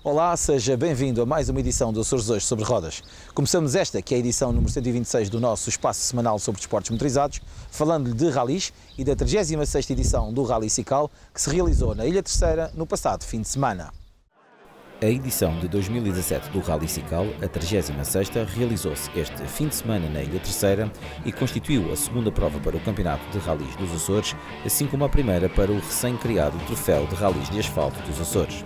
Olá, seja bem-vindo a mais uma edição do Açores Hoje sobre Rodas. Começamos esta, que é a edição número 126 do nosso espaço semanal sobre desportos motorizados, falando-lhe de ralis e da 36ª edição do Rally Sical, que se realizou na Ilha Terceira no passado fim de semana. A edição de 2017 do Rally Sical, a 36ª, realizou-se este fim de semana na Ilha Terceira e constituiu a segunda prova para o Campeonato de Ralis dos Açores, assim como a primeira para o recém-criado Troféu de Ralis de Asfalto dos Açores.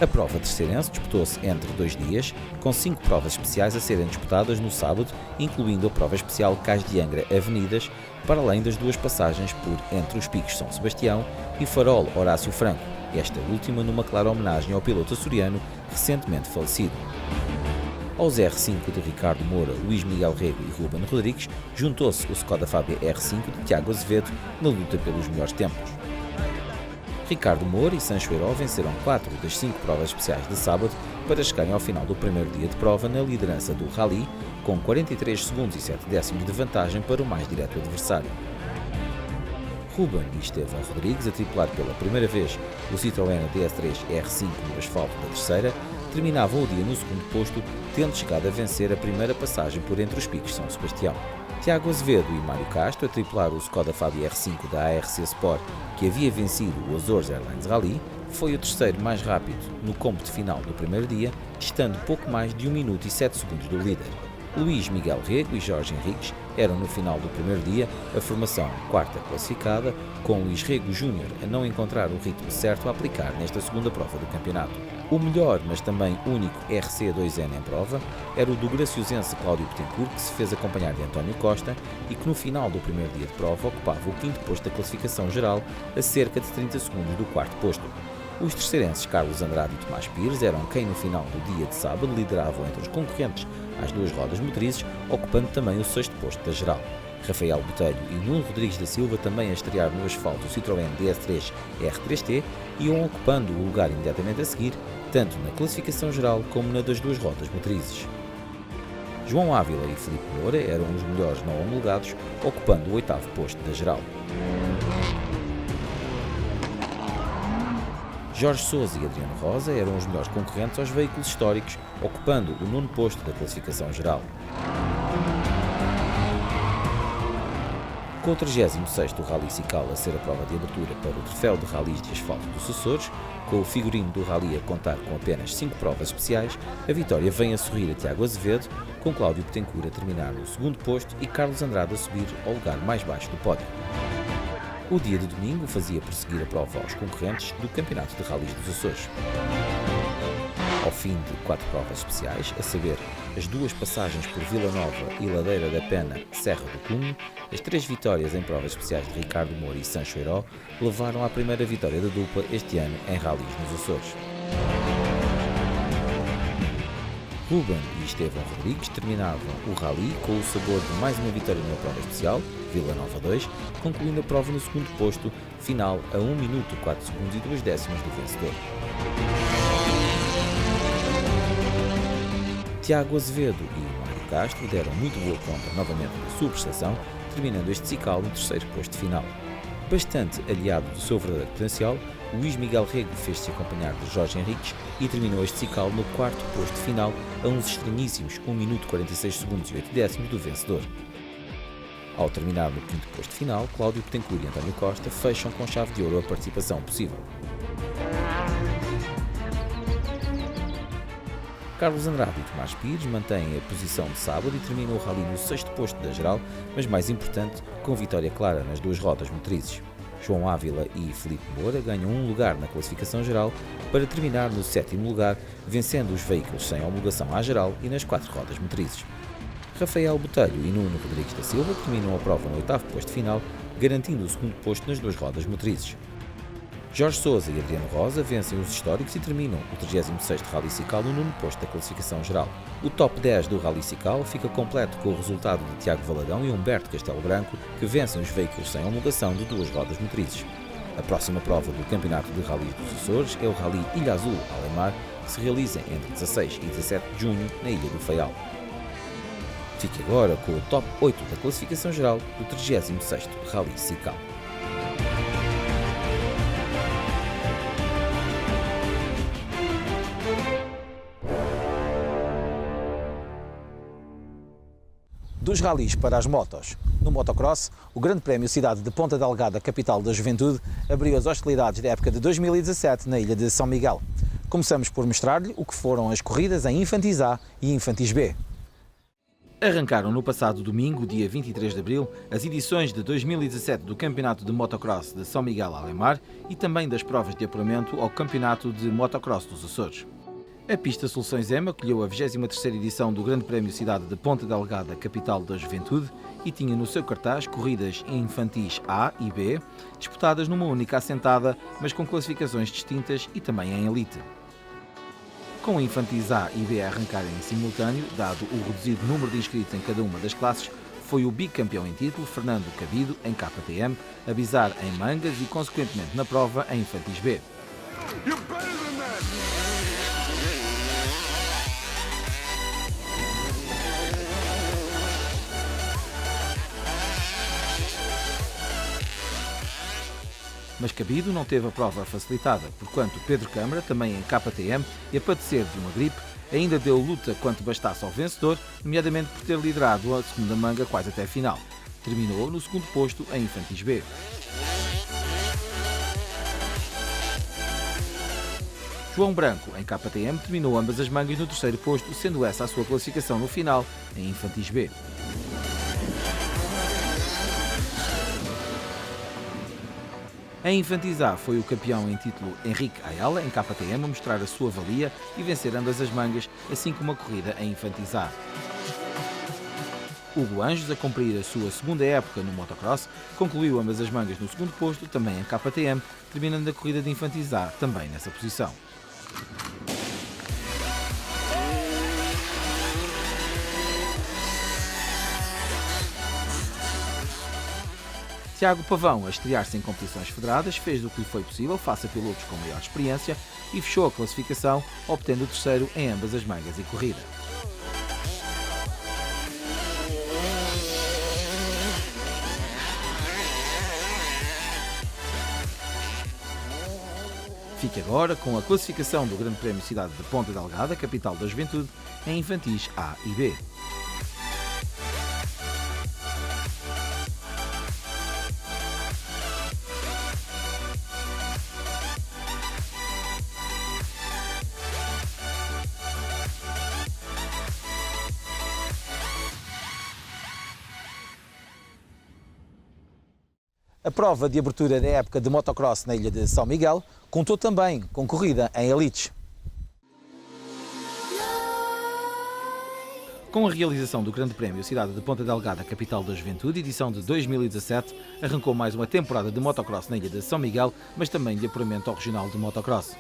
A prova terceirense disputou-se entre 2 dias, com 5 provas especiais a serem disputadas no sábado, incluindo a prova especial Cais de Angra Avenidas, para além das 2 passagens por entre os Picos São Sebastião e Farol Horácio Franco, esta última numa clara homenagem ao piloto açoriano recentemente falecido. Aos R5 de Ricardo Moura, Luís Miguel Rego e Ruben Rodrigues, juntou-se o Skoda Fabia R5 de Tiago Azevedo na luta pelos melhores tempos. Ricardo Moura e Sancho Herói venceram 4 das 5 provas especiais de sábado para chegarem ao final do primeiro dia de prova na liderança do Rally, com 43 segundos e 7 décimos de vantagem para o mais direto adversário. Ruben e Estevão Rodrigues, a tripular pela primeira vez o Citroën DS3 R5 no asfalto da terceira, terminavam o dia no segundo posto, tendo chegado a vencer a primeira passagem por entre os Picos São Sebastião. Tiago Azevedo e Mário Castro, a tripular o Skoda Fabia R5 da ARC Sport, que havia vencido o Azores Airlines Rally, foi o terceiro mais rápido no cômputo final do primeiro dia, estando pouco mais de 1 minuto e 7 segundos do líder. Luís Miguel Rego e Jorge Henriques eram no final do primeiro dia a formação quarta classificada, com Luís Rego Júnior a não encontrar o ritmo certo a aplicar nesta segunda prova do campeonato. O melhor, mas também único RC2N em prova era o do graciosense Cláudio Betancourt, que se fez acompanhar de António Costa e que no final do primeiro dia de prova ocupava o 5º posto da classificação geral, a cerca de 30 segundos do 4º posto. Os terceirenses Carlos Andrade e Tomás Pires eram quem no final do dia de sábado lideravam entre os concorrentes às 2 rodas motrizes, ocupando também o 6º posto da geral. Rafael Botelho e Nuno Rodrigues da Silva, também a estrear no asfalto o Citroën DS3 R3T, iam ocupando o lugar imediatamente a seguir, tanto na classificação geral como na das 2 rodas motrizes. João Ávila e Filipe Moura eram os melhores não homologados, ocupando o 8º posto da geral. Jorge Sousa e Adriano Rosa eram os melhores concorrentes aos veículos históricos, ocupando o 9º posto da classificação geral. Com o 36º Rally Sical a ser a prova de abertura para o Troféu de Ralis de Asfalto dos Açores, com o figurino do Rally a contar com apenas 5 provas especiais, a vitória vem a sorrir a Tiago Azevedo, com Cláudio Betancourt a terminar no 2º posto e Carlos Andrade a subir ao lugar mais baixo do pódio. O dia de domingo fazia prosseguir a prova aos concorrentes do Campeonato de Ralis dos Açores. Ao fim de 4 provas especiais, a saber, as 2 passagens por Vila Nova e Ladeira da Pena, Serra do Cunho, as 3 vitórias em provas especiais de Ricardo Moura e Sancho Herói levaram à primeira vitória da dupla este ano em Ralis nos Açores. Ruben e Estevão Rodrigues terminavam o Rally com o sabor de mais uma vitória numa prova especial, Vila Nova 2, concluindo a prova no 2º posto, final a 1 minuto 4 segundos e 2 décimos do vencedor. Tiago Azevedo e Mário Castro deram muito boa conta novamente da sua prestação, terminando este Sical no 3º posto final. Bastante aliado do seu verdadeiro potencial, Luís Miguel Rego fez-se acompanhar de Jorge Henriques e terminou este Sical no 4º posto final a uns estranhíssimos 1 minuto 46 segundos e 8 décimos do vencedor. Ao terminar no 5º posto final, Cláudio Betancourt e António Costa fecham com chave de ouro a participação possível. Carlos Andrade e Tomás Pires mantêm a posição de sábado e terminam o Rally no 6º posto da geral, mas mais importante, com vitória clara nas 2 rodas motrizes. João Ávila e Filipe Moura ganham um lugar na classificação geral para terminar no 7º lugar, vencendo os veículos sem homologação à geral e nas 4 rodas motrizes. Rafael Botelho e Nuno Rodrigues da Silva terminam a prova no 8º posto final, garantindo o 2º posto nas 2 rodas motrizes. Jorge Sousa e Adriano Rosa vencem os históricos e terminam o 36º Rally Sical no 9º posto da classificação geral. O top 10 do Rally Sical fica completo com o resultado de Tiago Valadão e Humberto Castelo Branco, que vencem os veículos sem homologação de 2 rodas motrizes. A próxima prova do Campeonato de Rally dos Açores é o Rally Ilha Azul Alemar, que se realiza entre 16 e 17 de junho na Ilha do Faial. Fique agora com o top 8 da classificação geral do 36º Rally Sical. Dos ralis para as motos. No motocross, o Grande Prémio Cidade de Ponta Delgada, capital da Juventude, abriu as hostilidades da época de 2017 na ilha de São Miguel. Começamos por mostrar-lhe o que foram as corridas em Infantis A e Infantis B. Arrancaram no passado domingo, dia 23 de abril, as edições de 2017 do Campeonato de Motocross de São Miguel Alemar e também das provas de apuramento ao Campeonato de Motocross dos Açores. A pista Soluções EMA acolheu a 23ª edição do Grande Prémio Cidade de Ponta Delgada, capital da Juventude, e tinha no seu cartaz corridas em Infantis A e B, disputadas numa única assentada, mas com classificações distintas e também em elite. Com Infantis A e B a arrancarem em simultâneo, dado o reduzido número de inscritos em cada uma das classes, foi o bicampeão em título, Fernando Cabido, em KTM, a Bizarre em Mangas e, consequentemente, na prova em Infantis B. Mas Cabido não teve a prova facilitada, porquanto Pedro Câmara, também em KTM, e a padecer de uma gripe, ainda deu luta quanto bastasse ao vencedor, nomeadamente por ter liderado a segunda manga quase até a final. Terminou no segundo posto em Infantis B. João Branco, em KTM, terminou ambas as mangas no terceiro posto, sendo essa a sua classificação no final, em Infantis B. Em Infantis A foi o campeão em título Henrique Ayala, em KTM, a mostrar a sua valia e vencer ambas as mangas, assim como a corrida em Infantis A. Hugo Anjos, a cumprir a sua segunda época no motocross, concluiu ambas as mangas no segundo posto, também em KTM, terminando a corrida de Infantis A também nessa posição. Tiago Pavão, a estrear-se em competições federadas, fez o que lhe foi possível face a pilotos com maior experiência e fechou a classificação, obtendo o terceiro em ambas as mangas e corrida. Fique agora com a classificação do Grande Prémio Cidade de Ponta Delgada, capital da Juventude, em Infantis A e B. A prova de abertura da época de motocross na ilha de São Miguel contou também com corrida em elites. Com a realização do Grande Prémio Cidade de Ponta Delgada, capital da Juventude, edição de 2017, arrancou mais uma temporada de motocross na ilha de São Miguel, mas também de apuramento ao regional de motocross.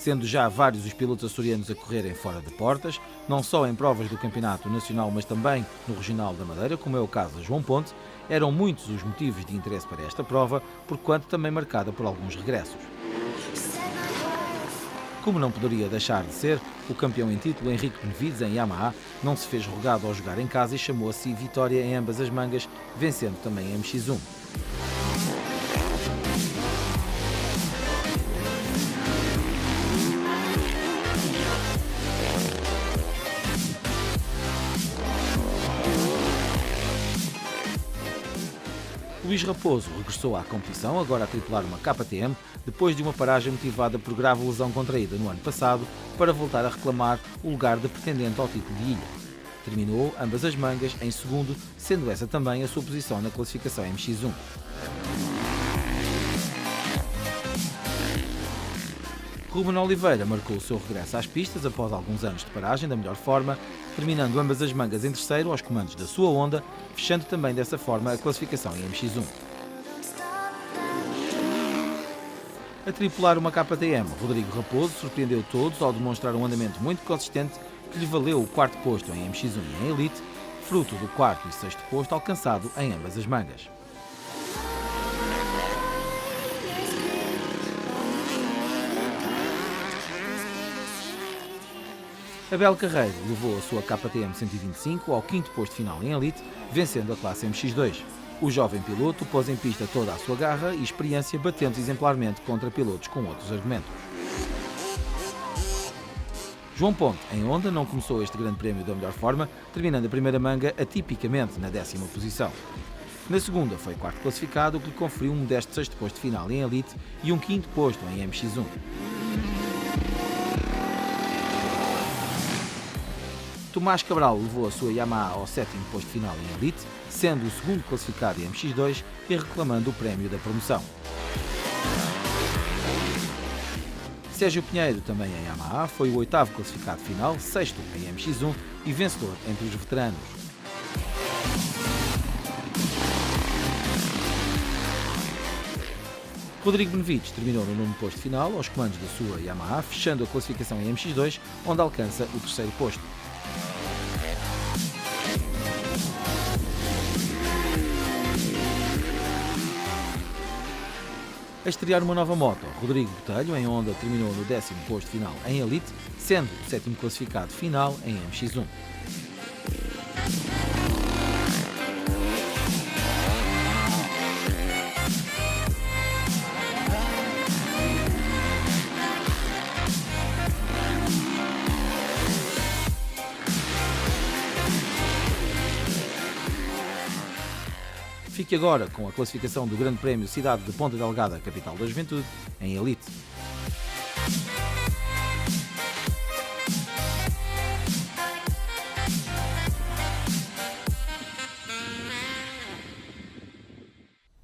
Sendo já vários os pilotos açorianos a correrem fora de portas, não só em provas do Campeonato Nacional, mas também no Regional da Madeira, como é o caso de João Ponte, eram muitos os motivos de interesse para esta prova, porquanto também marcada por alguns regressos. Como não poderia deixar de ser, o campeão em título, Henrique Benevides, em Yamaha, não se fez rogado ao jogar em casa e chamou a si vitória em ambas as mangas, vencendo também a MX1. Luís Raposo regressou à competição, agora a tripular uma KTM, depois de uma paragem motivada por grave lesão contraída no ano passado, para voltar a reclamar o lugar de pretendente ao título de ilha. Terminou ambas as mangas em segundo, sendo essa também a sua posição na classificação MX1. Ruben Oliveira marcou o seu regresso às pistas após alguns anos de paragem da melhor forma, terminando ambas as mangas em terceiro aos comandos da sua Honda, fechando também dessa forma a classificação em MX1. A tripular uma KTM, Rodrigo Raposo surpreendeu todos ao demonstrar um andamento muito consistente que lhe valeu o quarto posto em MX1 e em Elite, fruto do quarto e sexto posto alcançado em ambas as mangas. Abel Carreiro levou a sua KTM 125 ao quinto posto final em Elite, vencendo a classe MX2. O jovem piloto pôs em pista toda a sua garra e experiência, batendo exemplarmente contra pilotos com outros argumentos. João Ponte, em Honda, não começou este grande prémio da melhor forma, terminando a primeira manga atipicamente na 10ª posição. Na segunda foi quarto classificado, o que lhe conferiu um modesto sexto posto final em Elite e um quinto posto em MX1. Tomás Cabral levou a sua Yamaha ao 7º posto final em Elite, sendo o segundo classificado em MX2 e reclamando o prémio da promoção. Sérgio Pinheiro, também em Yamaha, foi o 8º classificado final, 6º em MX1 e vencedor entre os veteranos. Rodrigo Benevides terminou no 9º posto final, aos comandos da sua Yamaha, fechando a classificação em MX2, onde alcança o 3º posto. A estrear uma nova moto, Rodrigo Botelho, em Honda, terminou no 10º posto final em Elite, sendo o 7º classificado final em MX1. Fique agora com a classificação do Grande Prémio Cidade de Ponta Delgada, capital da Juventude, em Elite.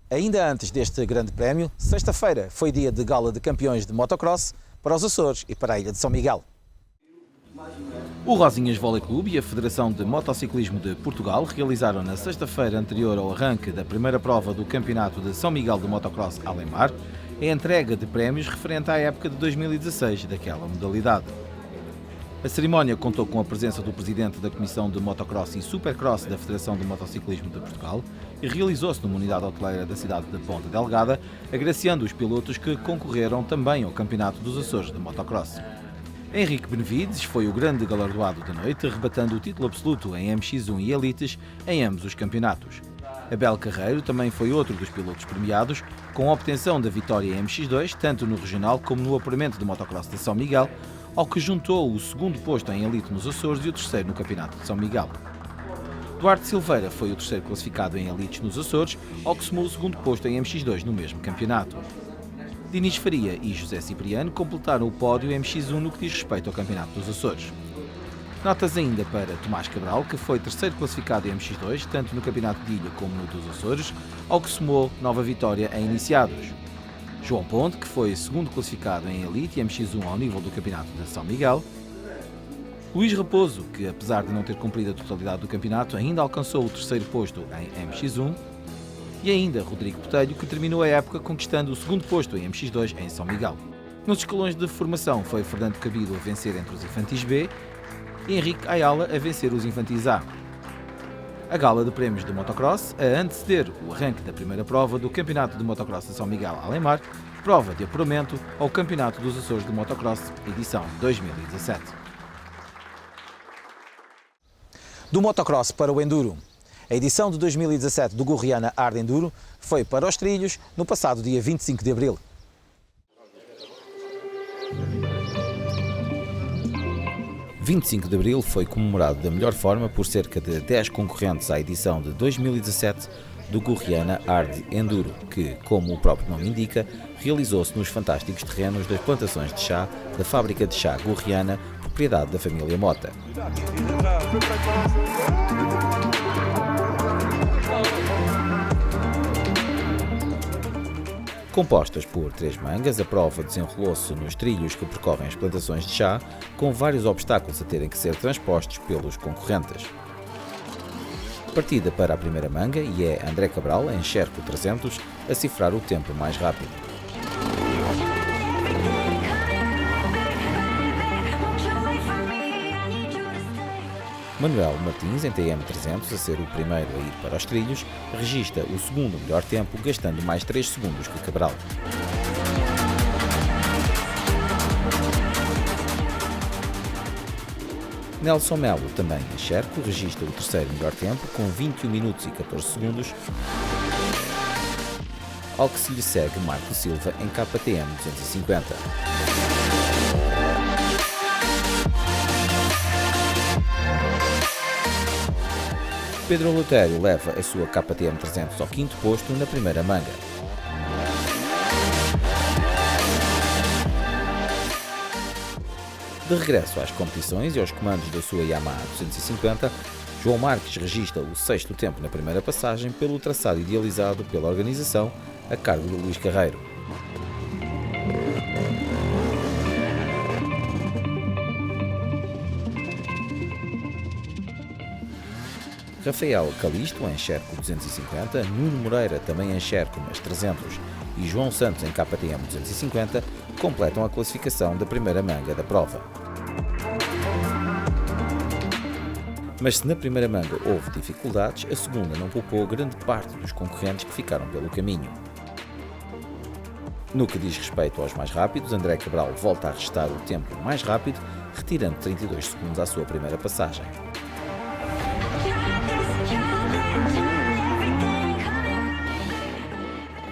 Ainda antes deste Grande Prémio, sexta-feira foi dia de gala de campeões de motocross para os Açores e para a Ilha de São Miguel. O Rosinhas Vôlei Clube e a Federação de Motociclismo de Portugal realizaram na sexta-feira anterior ao arranque da primeira prova do Campeonato de São Miguel de Motocross Além-Mar a entrega de prémios referente à época de 2016 daquela modalidade. A cerimónia contou com a presença do presidente da Comissão de Motocross e Supercross da Federação de Motociclismo de Portugal e realizou-se numa unidade hoteleira da cidade de Ponta Delgada, agraciando os pilotos que concorreram também ao Campeonato dos Açores de Motocross. Henrique Benevides foi o grande galardoado da noite, arrebatando o título absoluto em MX1 e Elites em ambos os campeonatos. Abel Carreiro também foi outro dos pilotos premiados, com a obtenção da vitória em MX2, tanto no regional como no apuramento de motocross de São Miguel, ao que juntou o segundo posto em Elite nos Açores e o terceiro no Campeonato de São Miguel. Duarte Silveira foi o terceiro classificado em Elites nos Açores, ao que somou o segundo posto em MX2 no mesmo campeonato. Diniz Faria e José Cipriano completaram o pódio MX1 no que diz respeito ao Campeonato dos Açores. Notas ainda para Tomás Cabral, que foi terceiro classificado em MX2, tanto no Campeonato de Ilha como no dos Açores, ao que somou nova vitória em iniciados. João Ponte, que foi segundo classificado em Elite e MX1 ao nível do Campeonato de São Miguel. Luís Raposo, que apesar de não ter cumprido a totalidade do campeonato, ainda alcançou o terceiro posto em MX1. E ainda Rodrigo Botelho, que terminou a época conquistando o segundo posto em MX2 em São Miguel. Nos escalões de formação foi Fernando Cabido a vencer entre os infantis B e Henrique Ayala a vencer os infantis A. A gala de prémios de motocross a anteceder o arranque da primeira prova do Campeonato de Motocross de São Miguel Além-Mar, prova de apuramento ao Campeonato dos Açores de Motocross, edição 2017. Do motocross para o enduro. A edição de 2017 do Gorriana Hard Enduro foi para os trilhos no passado dia 25 de abril. O 25 de abril foi comemorado da melhor forma por cerca de 10 concorrentes à edição de 2017 do Gorriana Hard Enduro, que, como o próprio nome indica, realizou-se nos fantásticos terrenos das plantações de chá da fábrica de chá Gorriana, propriedade da família Mota. Compostas por 3 mangas, a prova desenrolou-se nos trilhos que percorrem as plantações de chá, com vários obstáculos a terem que ser transpostos pelos concorrentes. Partida para a primeira manga e é André Cabral, em Sherco 300, a cifrar o tempo mais rápido. Manuel Martins, em TM300, a ser o primeiro a ir para os trilhos, registra o segundo melhor tempo, gastando mais 3 segundos que Cabral. Nelson Melo, também em Sherco, registra o terceiro melhor tempo, com 21 minutos e 14 segundos, ao que se lhe segue Marco Silva em KTM 250. Pedro Eleutério leva a sua KTM 300 ao quinto posto na primeira manga. De regresso às competições e aos comandos da sua Yamaha 250, João Marques registra o sexto tempo na primeira passagem pelo traçado idealizado pela organização a cargo de Luís Carreiro. Rafael Calisto em Sherco 250, Nuno Moreira também em Sherco nas 300 e João Santos em KTM 250 completam a classificação da primeira manga da prova. Mas se na primeira manga houve dificuldades, a segunda não poupou grande parte dos concorrentes que ficaram pelo caminho. No que diz respeito aos mais rápidos, André Cabral volta a restar o tempo mais rápido, retirando 32 segundos à sua primeira passagem.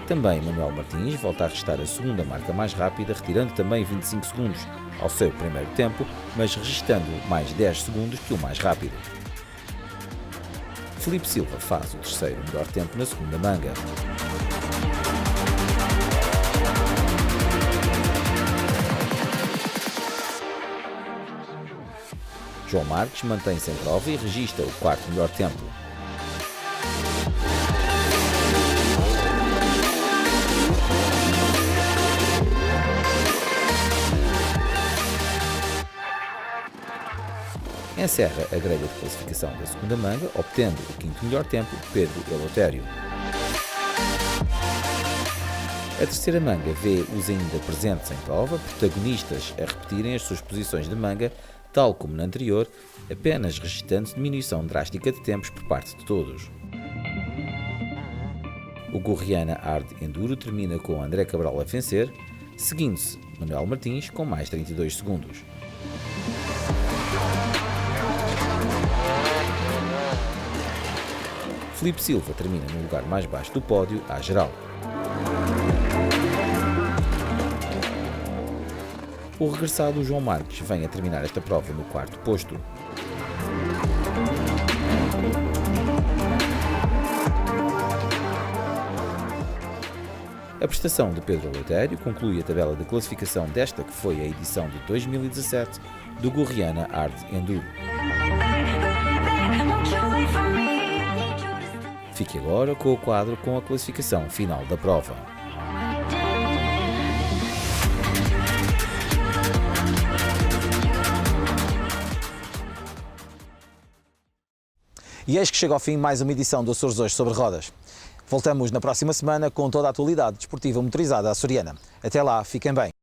Também Manuel Martins volta a restar a segunda marca mais rápida, retirando também 25 segundos ao seu primeiro tempo, mas registando mais 10 segundos que o mais rápido. Filipe Silva faz o terceiro melhor tempo na segunda manga. João Marques mantém-se em prova e registra o quarto melhor tempo. Encerra a grelha de classificação da segunda manga, obtendo o quinto melhor tempo, Pedro Eleutério. A terceira manga vê os ainda presentes em prova, protagonistas a repetirem as suas posições de manga, tal como na anterior, apenas registando diminuição drástica de tempos por parte de todos. O Gorriana Hard Enduro termina com André Cabral a vencer, seguindo-se Manuel Martins com mais 32 segundos. Filipe Silva termina no lugar mais baixo do pódio, à geral. O regressado João Marques vem a terminar esta prova no quarto posto. A prestação de Pedro Eleutério conclui a tabela de classificação desta que foi a edição de 2017 do Gorriana Hard Enduro. Fique agora com o quadro com a classificação final da prova. E eis que chega ao fim mais uma edição do Açores Hoje sobre Rodas. Voltamos na próxima semana com toda a atualidade desportiva motorizada açoriana. Até lá, fiquem bem.